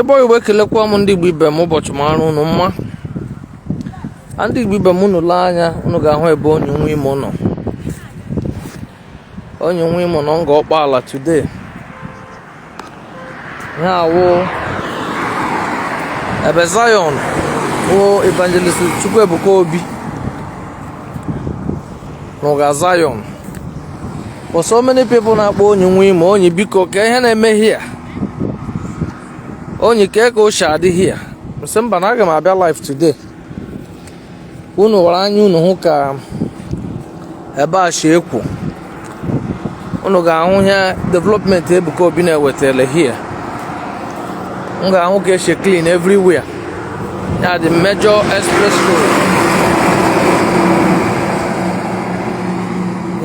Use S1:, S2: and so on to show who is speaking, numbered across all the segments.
S1: boy we kelekwa m ndị Igbo ibe m ụbọchị mara unu mma. Ndị Igbo ibe m unu lee anya unu ga-ahụ ebe onye nwe imo nọ. Onye nwe imo nọ nga ọkpa ala today. Ya wo ebe Zion wo evangelist Chukwuebuka Obi n'ụga Zion. For so many people na-akpọ onye nwe imo onye biko ka ihe na-eme here. Onye ke ko shadi here. Msemba na aga m abịa live today. Unu wara anya unu hụ ka ebe a shi ekwu. Unu ga-ahụ ihe development Ebuka Obi na-ewetele here. Unu ga-ahụ ka she clean everywhere. Ya the major express road.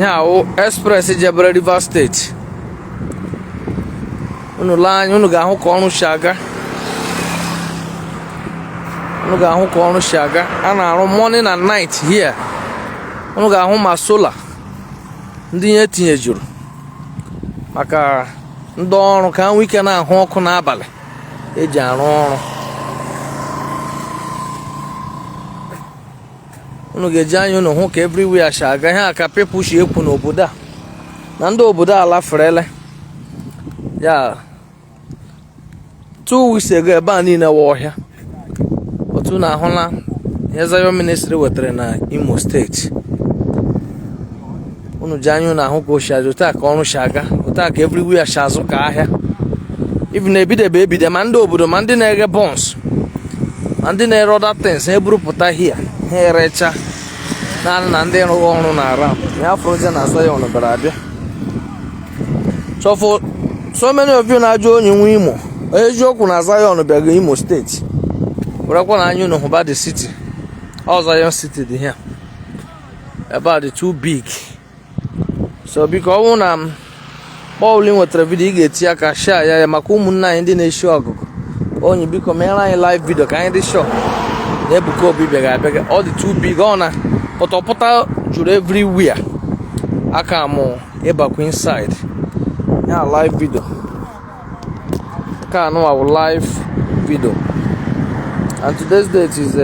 S1: Ya o express jebere River State. Unu lee anya unu ga-ahụ ka ọrụ si aga. Unu ga-ahụ ka ọrụ si aga. A na-arụ morning and night here. Unu ga-ahụ ma solar ndị ihe tinyejuru maka ndị ọrụ ka nwee ike na-ahụ ọkụ n'abalị eji arụ ọrụ. Unu ga-eji anya unu hụ ka everywhere si aga. Ihe a ka people si ekwu n'obodo a na ndị obodo ala ferele. Ya 2 weeks ago ebe a niile wa ọhịa. Otu na ahụla ihe Zion ministry wetara na Imo State. Unu ji anya unu ahụ ka o si aja otu a ka ọrụ si aga. Otu a ka everywhere si azụ ka ahịa. Even ebidebe ebide ma ndị obodo ma ndị na-eghe buns ma ndị na-ere other things ha eburupụta here ha erecha naanị na ndị rụrụ ọrụ na aram ya afroje na Zion bịara abịa. So for so many of you na-ajụ onye nwe imo eziokwu na Zion bịaga Imo State. Werekwa na anya unu hụba the city. All Zion city dị here. About the too big. So biko ọ bụrụ na Bobble nwetara video ị ga-eti aka share ya maka ụmụnne anyị ndị na-eshi ọgụgụ. Onye biko mere anyị live video ka anyị dị sure na Ebuka Obi bịaga abịaga. All the too big ọ na pọtọpụta juru everywhere. Aka mụ ịbakwa inside. Ya live video. Ka anụ awụ live video. And today's date is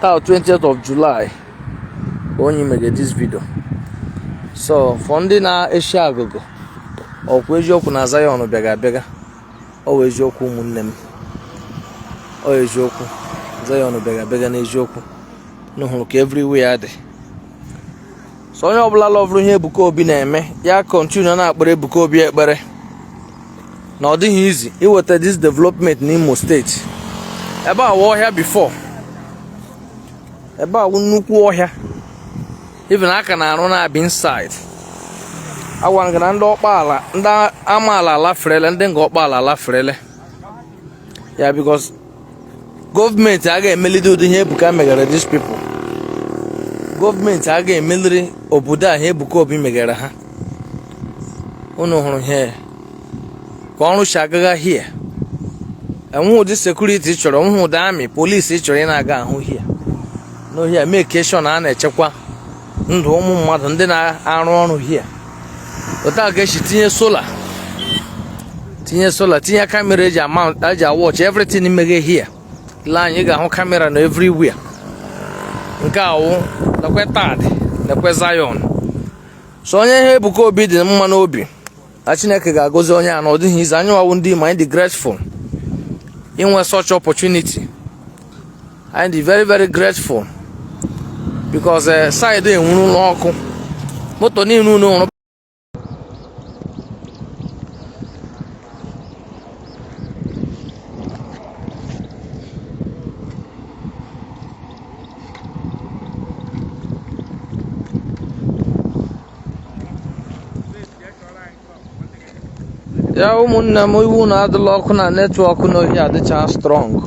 S1: 20th of July. Onye mege this video. So for ndị na-eshi agụgụ ọkwa eziokwu na Zion bịaga abịaga. Ọ eziokwu ụmụnne m. Ọ eziokwu Zion bịaga abịaga n'eziokwu. N'hụrụ ka everywhere dị. So onye ọbụla lọvụrụ ihe Ebuka Obi na-eme ya continue na-akpere Ebuka Obi ekpere. Na ọ dịghị easy iweta this development n'Imo State. Ebe a wụ ọhịa before. Ebe a wụ nnukwu ọhịa. Even aka na-arụ na-abịa inside. Agwa nga na ndị ọkpaala ndị amaala ala ferele ndị nga ọkpaala ala ferele. Ya because gọọmenti aga emelide ụdị ihe Ebuka megara these people. Gọọmenti aga emeliri obodo a ihe Ebuka Obi megara ha. Unu hụrụ ihe ka ọrụ si agaga here. Enwe ụdị security chọrọ, enwe ụdị army, police chọrọ ị na-aga ahụ here. No here make sure na a na-echekwa ndụ ụmụ mmadụ ndị na-arụ ọrụ here. Otu a ga-esi tinye solar, tinye kamera eji watch everything imeghe here. Ile anyị ga-ahụ kamera na everywhere. Nke a wụ lekwe tad, lekwe Zion. So onye ihe Ebuka Obi dị mma n'obi. Na Chineke ga-agọzi onye a na ọ dịghị ize. Anyị wawu ndị Igbo anyị dị grateful inwe such opportunity. I am very very grateful because side enwuru ụlọ ọkụ moto niile unu hụrụ ya ụmụnne m iwu na adịla ọkụ na netwọk n'ohi adịcha strong.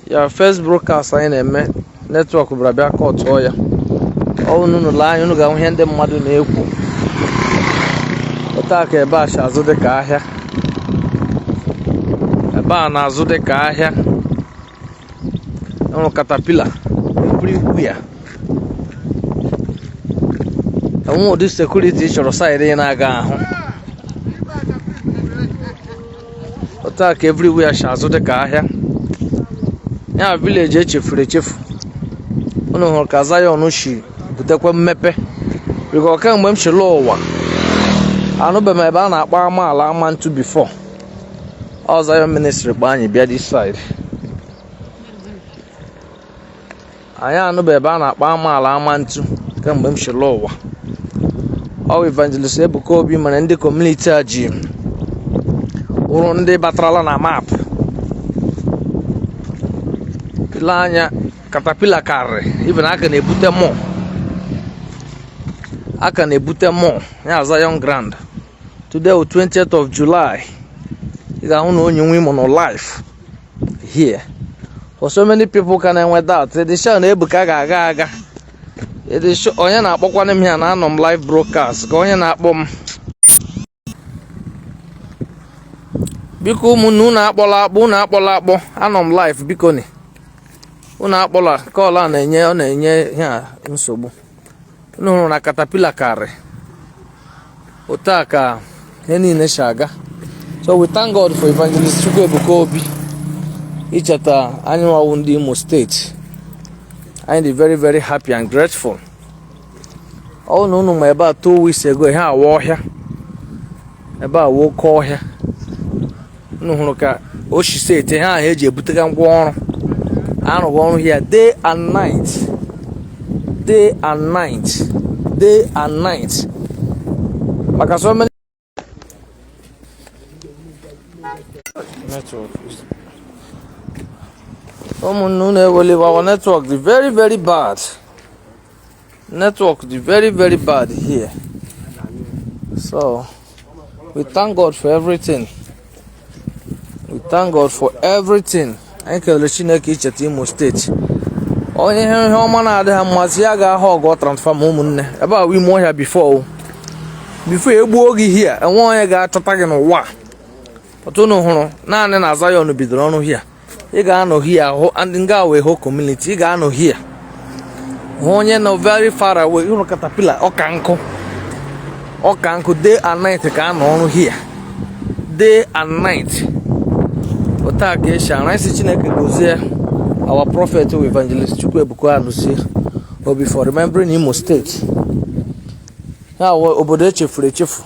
S1: Ya first broadcast anyị na-eme netwọk bịara bịa kọtụọ ya. Ọ unu lee anya unu ga-ahụ ihe ndị mmadụ na-ekwu. Otu a ka ebe a si azụ dị ka ahịa. Ebe a na-azụ dị ka ahịa. Enwere caterpillar everywhere. Enwe ụdị security chọrọ side ị na-aga ahụ. Otak everywhere shazo de ka ahia. Ya village echefuru echefu. Unu hụrụ ka Zion shi butekwa mmepe. Biko kemgbe m chịrị ụwa anụbe m ebe a na-akpọ amaala amantu before. Ọ Zion ministry gba anyị bịa this side. Anyị anụbe ebe a na-akpọ amaala amantu kemgbe m chịrị ụwa. Ọ evangelist Ebuka Obi mere ndị community a ji ụrụ ndị batarala na map. Ile anya caterpillar karịrị even aka na-ebute mmụọ. Aka na-ebute mmụọ ya Zion Grand. Today was 20th of July. You ga-ahụ na onye nwe imo no life here. For so many people can enwe that. The show na Ebuka ga-aga aga. The show onye na-akpọkwana m ya na anọ m live broadcast ka onye na-akpọ m. Biko ụmụnne unu akpọla akpọ anọ m live biko ni. Unu akpọla call a na-enye ya nsogbu. Unu hụrụ na caterpillar karị. Otaka ihe niile shaga. So we thank God for Evangelist Chukwu Ebuka Obi. Icheta anyị nwawu ndị Imo State. I am very very happy and grateful. Ọ na unu ma ebe a 2 weeks ago ihe awa ọhịa. Ebe a woke ọhịa. Unu hụrụ ka o shi sete ha eji ebutega ngwa ọrụ. Arụghị ọrụ here day and night. Day and night. Day and night. Maka so many network. Our network is very very bad. Network is very very bad here. So we thank God for everything. We thank God for everything. Anyị kelere Chineke icheta Imo State. Onye ihe ọma na-adị ha mmasị ya ga-ahụ ọgọ transform ụmụnne. Ebe a ime ọhịa before egbuo gị here, enwe onye ga-achọta gị n'ụwa. Ọtụnụ hụrụ naanị na Zion bidoro ọrụ here. Ị ga-anọ here ahụ and nga wee ho community. Ị ga-anọ here. Hụ onye nọ very far away. Ịhụrụ caterpillar ọka nkụ day and night ka anọ ọrụ here. Day and night. Otaka esha anyị Chineke gozie our prophet Evangelist Chukwu Ebuka Obi for remembering Imo State. Ya obodo echefuru echefu.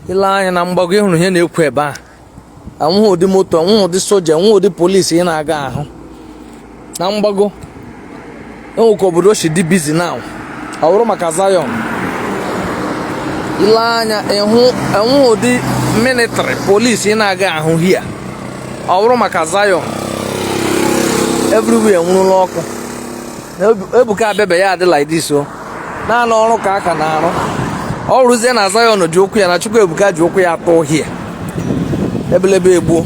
S1: Ile anya na mgbago ịhụrụ ihe na-ekwu ebe a. Anwụghị ụdị moto, anwụghị ụdị soja, anwụghị ụdị polisi ị na-aga ahụ. Na mgbago enwekwa obodo shi dị busy now. Ọ bụrụ maka Zion. Ile anya enwụghị ụdị military polisi ị na-aga ahụ here. Ọ bụrụ maka Zion. Everywhere nwụrụ ọkụ. Ebuka abebe ya adị like this o. Naanị ọrụ ka aka na-arụ. Ọ rụzie na Zion ji okwu ya na Chukwu Ebuka ji okwu ya atọ here. Ebelebe egbuo.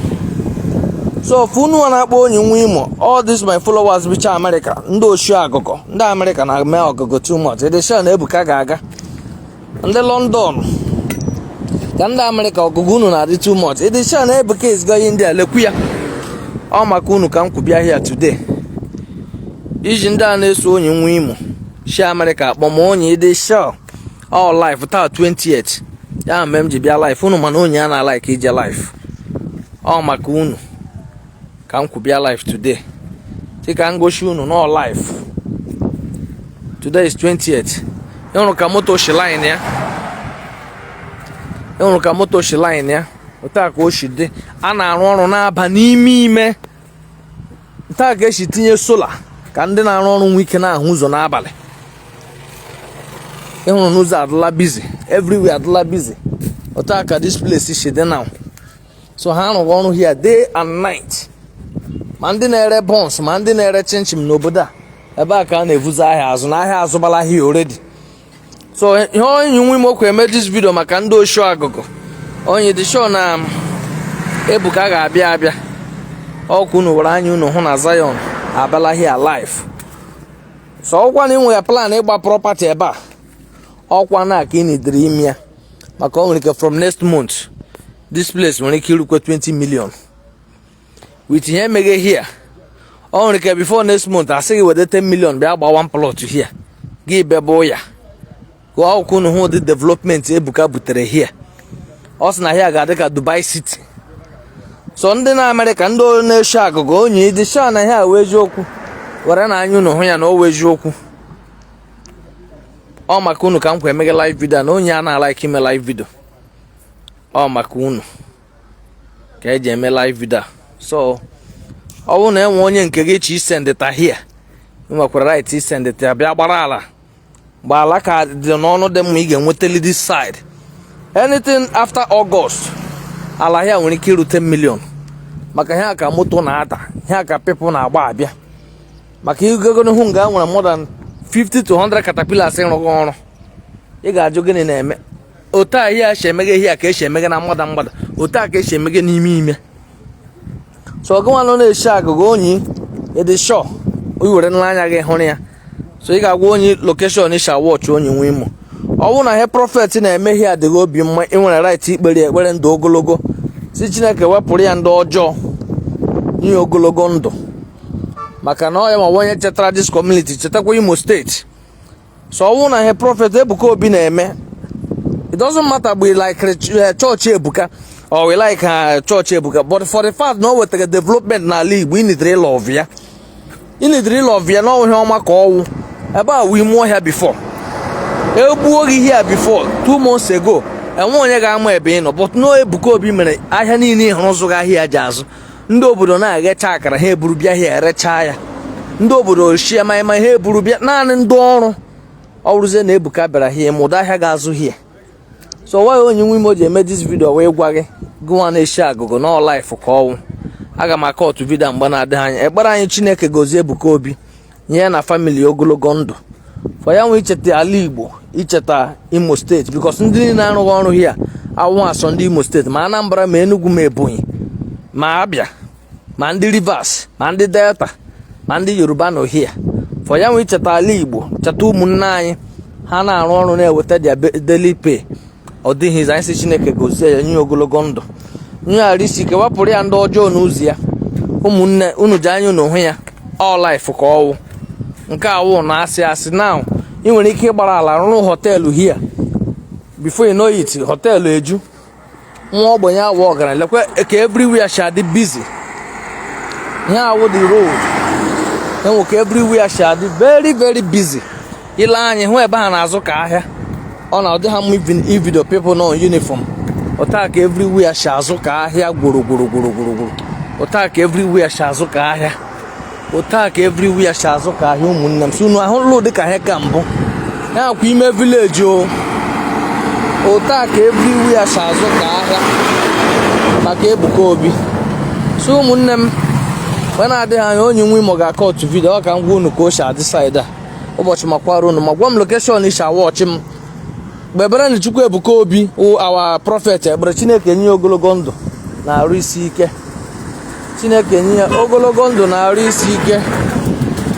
S1: So funu na-akpọ onye nwe Imo. All these my followers bicha America. Ndị oshi agụgọ. Ndị America na-eme ọgụgọ too much. Ede sha na Ebuka ga-aga. Ndị London. Ka ndị America ọgụgụ unu na-adị too much. Ede sha na Ebuka izga ihe ndị a lekwu ya. Ọ maka unu ka m kwubịa here today. Iji ndị a na-eso onye nwe Imo. Shi America akpọ ma onye ede sha. All life taa 28. Ya mgbe m ji bịa life. Unu mana onye a na-like ije life. Ọ maka unu ka m kwubịa life today. Dịka ngoshi unu no life. Today is 28th. Ịhụrụ ka moto shi line ya. Ịhụrụ ka moto shi line ya. Otaa ka o shi dị. A na-arụ ọrụ na-aba n'ime ime. Taa ka eshi tinye sola ka ndị na-arụ ọrụ nwee ike na-ahụ ụzọ n'abalị. Ịhụrụ n'ụzọ adịla busy. Everywhere adịla busy. Otaa ka this place shi dị now. So ha rụrụ ọrụ here day and night. Ma ndị na-ere buns, ma ndị na-ere chinchin n'obodo a. Ebe a ka a na-evuza ahịa azụ na ahịa azụbala here already. So ihe onye nwe Imo kwe eme this video maka ndị osho agụgụ. Onye dị show na Ebuka ga-abịa. Ọkụ unu were anya unu hụ na Zion abala here alive. So ọkwa na inwe ya plan ịgba property ebe a. Ọkwa na aka ị nidiri ime ya. Maka ọ nwere ike from next month. This place nwere ike irukwe 20 million. With ihe mege here. Ọ nwere ike before next month asị gị wede 10 million bịa gba one plot here. Gị bebo ya. Ka ọkụ unu hụ the development Ebuka butere here. ọ sị na here ga-adị ka Dubai City. So ndị na Amerịka ndị na-eshi agụgụ onye ịdị sha na here wee eziokwu were na anya unu hụ ya na o wee eziokwu. Ọ maka unu ka m kwa emege live video na onye a na-like ime live video. Ọ maka unu ka eji eme live video. So ọ bụrụ na enwe onye nke gị chi isendịta here, ị nwekwara right isendịta ya bịa gbara ala. Mgbe ala ka dị n'ọnụ dị mma ị ga-enwetali this side. Anything after August, ala here nwere ike iru 10 million. Maka ihe ka moto na-ata, ihe ka people na-agba abịa. Maka ịgụgụ hụ nga nwere more than 50 to 100 caterpillars ịrụgụ ọrụ. Ị ga-ajụ gịnị na-eme. Otu a ihe esi emege ihe ka esi emege na mgbada. Otu a ka esi emege n'ime ime. So ọgụnwa nọ na-eshi agụgụ onyi ịdị sure o were n'anya gị hụrụ ya. So ị ga-agwa onye location isha watch onye nwe imo. Ọ bụrụ na ihe prophet na-eme ihe adịghị obi mma, ị nwere right ikpere ekpere ndụ ogologo. Si Chineke wepụrụ ya ndị ọjọọ nye ogologo ndụ. Maka na ọ ya ma onye chetara this community chetakwa Imo State. So ọ bụrụ na ihe prophet Ebuka Obi na-eme, it doesn't matter we like church Ebuka or we like church Ebuka, but for the fact na o wetara development n'ala Igbo, ị need love ya. Ị need love ya na ọ ihe ọma ka ọwụ. Ebe a we mụọ here before. Egbuo gị here before 2 months ago. Enwe onye ga-ama ebe ị nọ, but no Ebuka Obi mere ahịa niile ịhụrụ zụga ahịa ji azụ. Ndị obodo na-aghecha akara ha eburu bịa here erecha ya. Ndị obodo shie ma ha eburu bịa naanị ndị ọrụ. Ọ bụrụzie na Ebuka bịara here ma ụda ahịa ga-azụ here. So why onye nwe imo ji eme this video wee gwa gị gụwa na-eshi agụgụ na life ka ọwụ. Aga m aka otu vidio mgbe na-adịghị anya. Ekpere anyị Chineke gozie Ebuka Obi nye ya na family ogologo ndụ. For ya nwe icheta ala Igbo, icheta Imo State, because ndị niile na-arụghị ọrụ here awụ asọ ndị Imo State ma Anambra ma Enugu ma Ebonyi ma Abia ma ndị Rivers ma ndị Delta ma ndị Yoruba nọ here. For ya nwe icheta ala Igbo, cheta ụmụnne anyị ha na-arụ ọrụ na-eweta their daily pay. Ọ dịghị anyị si Chineke gozie ya nye ogologo ndụ. Nye isi ike wapụrụ ya ndị ọjọọ n'ụzọ ya. Ụmụnne unu ji anya unu hụ ya all life ka ọwụ. Nke awụ na asị now ị nwere ike ịgbara ala rụrụ họteelụ here. Before you know it, họteelụ eju. Nwa ogbenye awụ ọgaranya lekwe ka everywhere shall be busy. Ihe awụ the road. Enwe ka everywhere shall be very very busy. Ile anyị hụ ebe ha na-azụ ka ahịa. Ọ na ọdị ha mma video people nọ uniform. Ota ka everywhere shall azụ ka ahịa gworo. Ota ka everywhere shall azụ ka ahịa. Ota ka everywhere shall azụ ka ahịa ụmụnne m. So unu ahụ lụ dị ka ahịa ka mbụ. Ya akwa ime village o. Ota ka everywhere shall azụ ka ahịa. Maka Ebuka Obi. So ụmụnne m wee na-adịghị anya onye nwe imo ga-aka otu video ọ ka m gwa unu ka o shi adị side a. Ụbọchị makwara unu ma gwa m location isha watch m. Gbebere na Chukwu Ebuka Obi our prophet ekpere Chineke nye ogologo ndụ na arụ isi ike. Chineke nye ogologo ndụ na arụ isi ike.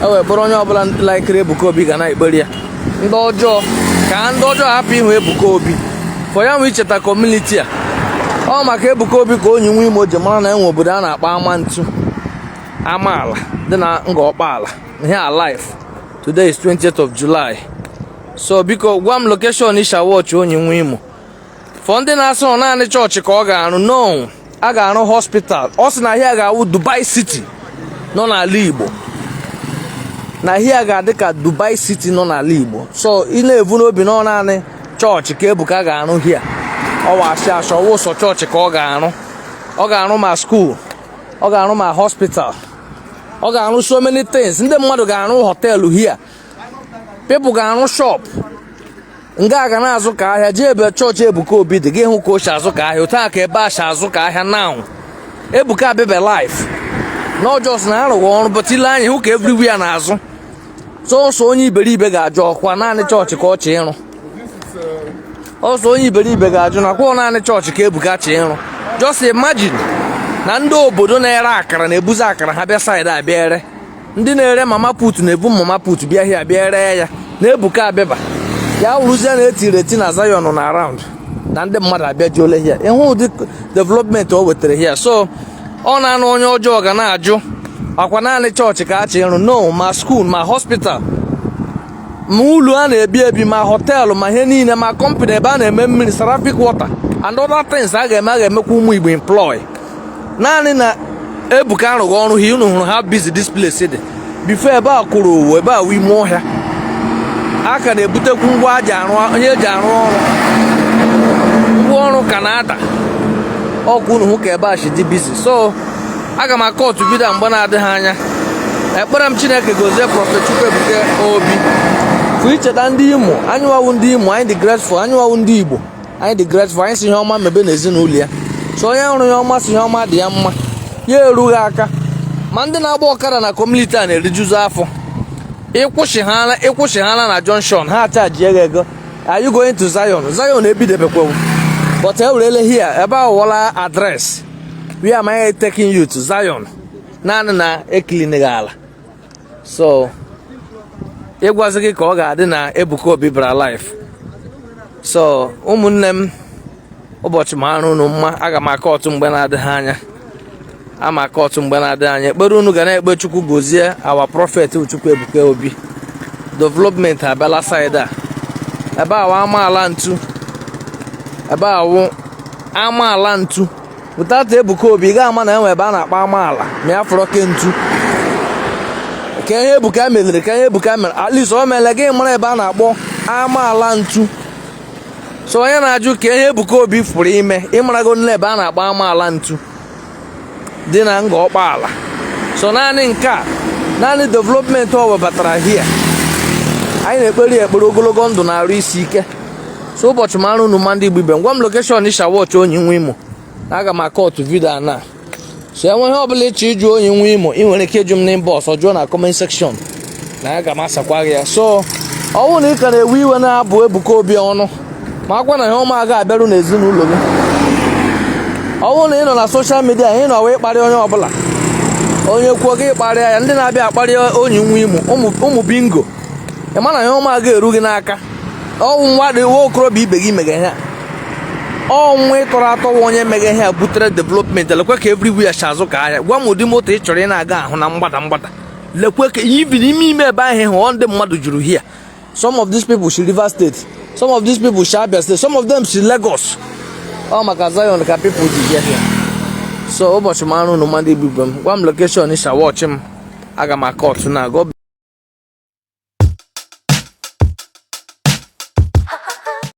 S1: Ewe bụrụ onye ọbụla like Ebuka Obi ga na-ekpere ya. Ndị ọjọọ ka ndị ọjọọ hapụ ịhụ Ebuka Obi. For ya nwe icheta community a. Ọ maka Ebuka Obi ka onye nwe imo ji mara na enwe obodo a na-akpa Amantu. Amaala dị na Ngọkpaala. Ihe alive. Today is 20th of July. So biko gwa m location isha watch onye nwe imo. For ndị na-asụ naanị chọọchị ka ọ ga-arụ, no, a ga-arụ hospital. Ọ sị na here ga-awụ Dubai City nọ n'ala Igbo. Na here ga-adị ka Dubai City nọ n'ala Igbo. So ị na-evu n'obi nọ naanị chọọchị ka Ebuka ga-arụ here. Ọ washi asọ wụ sọ chọọchị ka ọ ga-arụ. Ọ ga-arụ ma school. Ọ ga-arụ ma hospital. Ọ ga-arụ so many things. Ndị mmadụ ga-arụ họteelụ here. People ga-arụ shop. Nga ga na-azụ ka ahịa jee ebe chọọchị Ebuka Obi dị gị hụ ka o shi azụ ka ahịa. Otu a ka ebe a shi azụ ka ahịa now. Ebuka bebe life. No just na arụghị ọrụ but ile anyị hụ ka everywhere na-azụ. So onye iberibe ga-ajụ ọkwa naanị chọọchị ka ọ chị ịrụ. Also onye iberibe ga-ajụ na kwa naanị chọọchị ka Ebuka chị ịrụ. Just imagine na ndị obodo na-ere akara na-ebuzi akara ha bịa side a bịa ere. Ndị na-ere mama put na-ebu mama put bịa hịa bịa ere ya na Ebuka abịaba. Ya wụrụzie na etiri na Zion na around na ndị mmadụ abịa ji ole hịa. Ịhụ ụdị development o wetara hịa. So ọ na-anụ onye ọjọọ ga na-ajụ akwa naanị chọọchị ka a chị ịrụ. No, ma school ma hospital ma ụlọ a na-ebi ebi ma họteelụ ma ihe niile ma company ebe a na-eme mmiri Sarafic water and other things a ga-emekwa ụmụ Igbo employ naanị na ebuka arụghị ọrụ ha unu hụrụ ha busy this place dị before ebe a kwụrụ owu ebe a wụ ime ọhịa a ka na-ebutekwu ngwa onye eji arụ ọrụ ngwa ọrụ ka na-ada ọkụ unu hụ ka ebe a shi dị busy. So aga m akọ otu vidio mgbe na-adịghị anya. Ekpere m Chineke gozie Prọfet Chukwuebuka Obi fụ icheta ndị Imo. Anyị wawu ndị Imo, anyị dị grateful. Anyị wawu ndị Igbo, anyị dị grateful. Anyị si ihe ọma mebe n'ezinụlọ ya. So onye hụrụ ya ọma si ihe ọma dị ya mma, ya erughị aka. Ma ndị na-agba ọkada na kọmuniti a na-erijuzu afọ. Ịkwụsịghana na junction ha chaji ego. Are you going to Zion? Zion ebidebekwewu. But ewurele here ebe a wụọla address. Where am I taking you to? Zion. Naanị na ekilinighị ala. So ịgwazi gị ka ọ ga-adị na Ebuka Obi bra life. So ụmụnne m, ụbọchị ma arụ unu mma. Aga m aka otu mgbe na-adịghị anya. Ama aka otu mgbe na-adịghị anya. Ekpere unu ga na-ekpe Chukwu gozie our prophet Chukwuebuka Obi. Development abịala side a. Ebe a wụ amaala ntu. Ebe a wụ amaala ntu. Without Ebuka Obi ga-ama na enwe ebe a na-akpa amaala ma ya fọrọ ke ntu. Ka ihe Ebuka mere, ka ihe Ebuka mere, at least o mere gị mara ebe a na-akpọ amaala ntu. So onye na-ajụ ka ihe Ebuka Obi fụrụ ime ịmarago nle ebe a na-akpọ amaala ntu dị na nga ọkpaala. So naanị nke a, naanị development ọ webatara here. Anyị na-ekperi ekpere ogologo ndụ na arụ isi ike. So ụbọchị mara unu ma ndị Igbo ibe, ngwa m location Isha watch onye nwe Imo. Aga m akọ otu vidio na. So enwe ihe ọbụla ịchọ ịjụ onye nwe Imo, ị nwere ike ịjụ m n'inbox ọ jụọ na comment section na aga m asakwa gị ya. So ọ bụrụ na ị ka na-ewe iwe na-abụ Ebuka Obi ọnụ ma akwa na ihe ọma ga-abịaru n'ezinụlọ gị. Ọ bụrụ na ị nọ na social media ị nọ wee kparịa onye ọbụla, onye kwuo gị kparịa ya, ndị na-abịa akparịa onye nwe Imo, ụmụ bingo, ị ma na ihe ọma ga-eru gị n'aka. Ọnwụ nwa dị nwa okorobịa ibe gị mege ihe a. Ọnwụ ịtọrọ atọwa onye mege ihe a butere development. Lekwe ka everywhere shazụ ka ahịa. Gwa m ụdị moto ị chọrọ ị na-aga ahụ na mgbada. Lekwe ka ibi n'ime ebe ahụ hụ ndị mmadụ juru here. Some of these people si Rivers State, some of these people si Abia State, some of them si Lagos. Ọ maka Zion ka people ji get here. So ụbọchị mara unu ma ndị Igbo m, gwa m location Isha watch m. Aga m akọ otu na